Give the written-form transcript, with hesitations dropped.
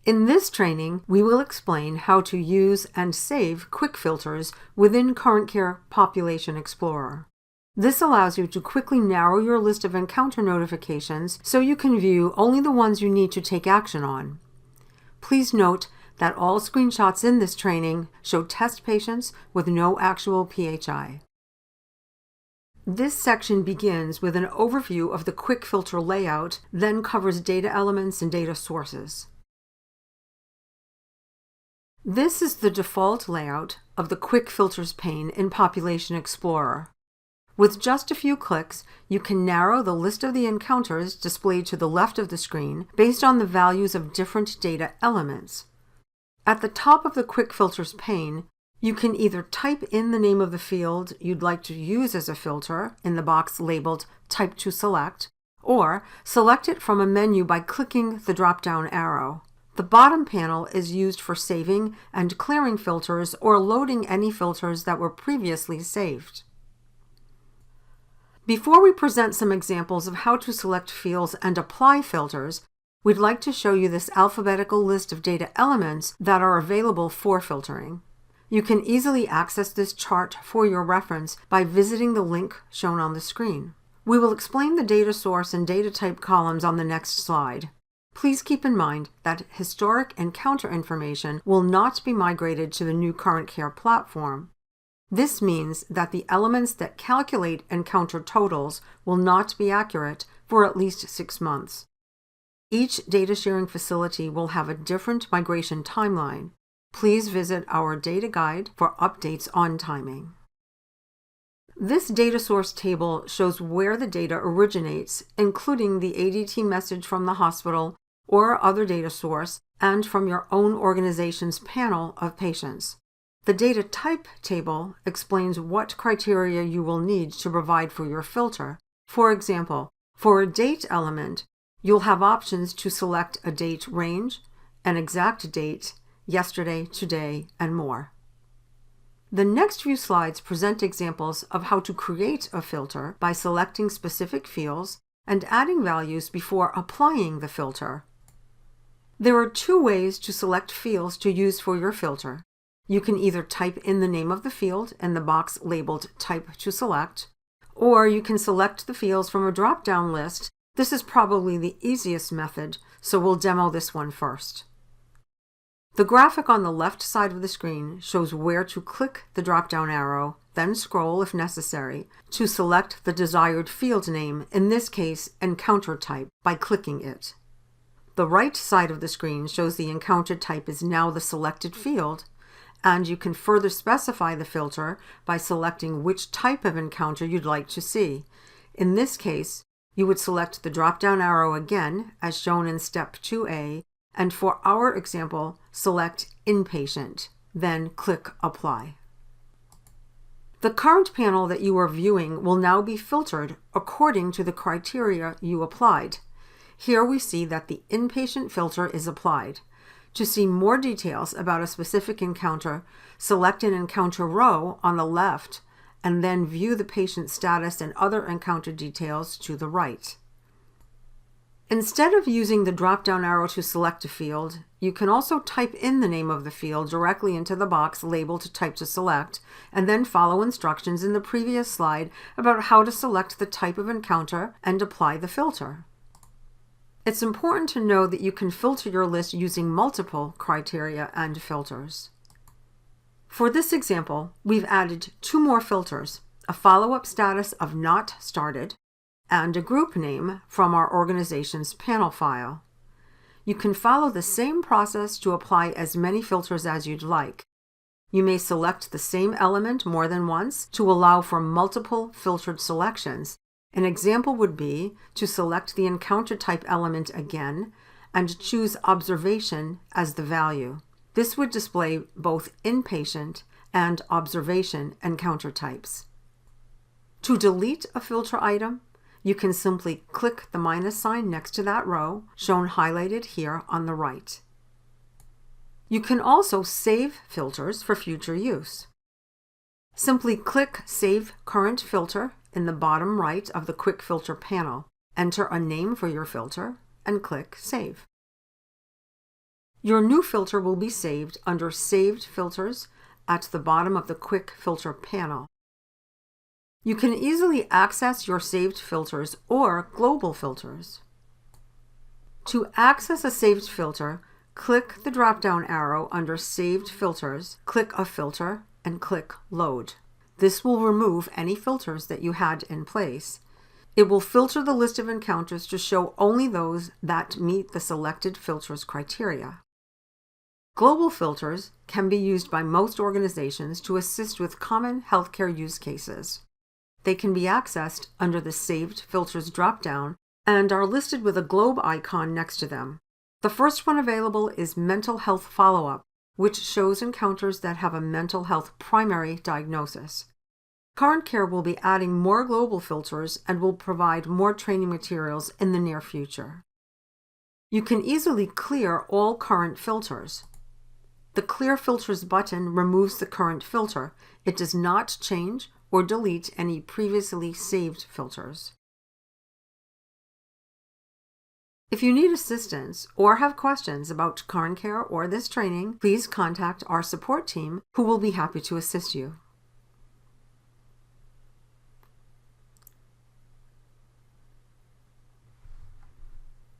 In this training, we will explain how to use and save quick filters within CurrentCare Population Explorer. This allows you to quickly narrow your list of encounter notifications so you can view only the ones you need to take action on. Please note that all screenshots in this training show test patients with no actual PHI. This section begins with an overview of the quick filter layout, then covers data elements and data sources. This is the default layout of the Quick Filters pane in Population Explorer. With just a few clicks, you can narrow the list of the encounters displayed to the left of the screen based on the values of different data elements. At the top of the Quick Filters pane, you can either type in the name of the field you'd like to use as a filter in the box labeled Type to Select, or select it from a menu by clicking the drop-down arrow. The bottom panel is used for saving and clearing filters or loading any filters that were previously saved. Before we present some examples of how to select fields and apply filters, we'd like to show you this alphabetical list of data elements that are available for filtering. You can easily access this chart for your reference by visiting the link shown on the screen. We will explain the data source and data type columns on the next slide. Please keep in mind that historic encounter information will not be migrated to the new CurrentCare platform. This means that the elements that calculate encounter totals will not be accurate for at least 6 months. Each data sharing facility will have a different migration timeline. Please visit our data guide for updates on timing. This data source table shows where the data originates, including the ADT message from the hospital or other data source, and from your own organization's panel of patients. The data type table explains what criteria you will need to provide for your filter. For example, for a date element, you'll have options to select a date range, an exact date, yesterday, today, and more. The next few slides present examples of how to create a filter by selecting specific fields and adding values before applying the filter. There are 2 ways to select fields to use for your filter. You can either type in the name of the field in the box labeled Type to Select, or you can select the fields from a drop-down list. This is probably the easiest method, so we'll demo this one first. The graphic on the left side of the screen shows where to click the drop-down arrow, then scroll if necessary, to select the desired field name, in this case, encounter type, by clicking it. The right side of the screen shows the encounter type is now the selected field, and you can further specify the filter by selecting which type of encounter you'd like to see. In this case, you would select the drop-down arrow again, as shown in Step 2A, and for our example, select Inpatient, then click Apply. The current panel that you are viewing will now be filtered according to the criteria you applied. Here we see that the Inpatient filter is applied. To see more details about a specific encounter, select an encounter row on the left, and then view the patient status and other encounter details to the right. Instead of using the drop-down arrow to select a field, you can also type in the name of the field directly into the box labeled Type to Select, and then follow instructions in the previous slide about how to select the type of encounter and apply the filter. It's important to know that you can filter your list using multiple criteria and filters. For this example, we've added 2 more filters, a follow-up status of Not Started, and a group name from our organization's panel file. You can follow the same process to apply as many filters as you'd like. You may select the same element more than once to allow for multiple filtered selections. An example would be to select the encounter type element again and choose Observation as the value. This would display both Inpatient and Observation encounter types. To delete a filter item, you can simply click the minus sign next to that row, shown highlighted here on the right. You can also save filters for future use. Simply click Save Current Filter in the bottom right of the Quick Filter panel. Enter a name for your filter and click Save. Your new filter will be saved under Saved Filters at the bottom of the Quick Filter panel. You can easily access your saved filters or global filters. To access a saved filter, click the drop-down arrow under Saved Filters, click a filter, and click Load. This will remove any filters that you had in place. It will filter the list of encounters to show only those that meet the selected filter's criteria. Global filters can be used by most organizations to assist with common healthcare use cases. They can be accessed under the Saved Filters drop-down and are listed with a globe icon next to them. The first one available is Mental Health Follow-up, which shows encounters that have a mental health primary diagnosis. CurrentCare will be adding more global filters and will provide more training materials in the near future. You can easily clear all current filters. The Clear Filters button removes the current filter. It does not change or delete any previously saved filters. If you need assistance or have questions about CurrentCare or this training, please contact our support team, who will be happy to assist you.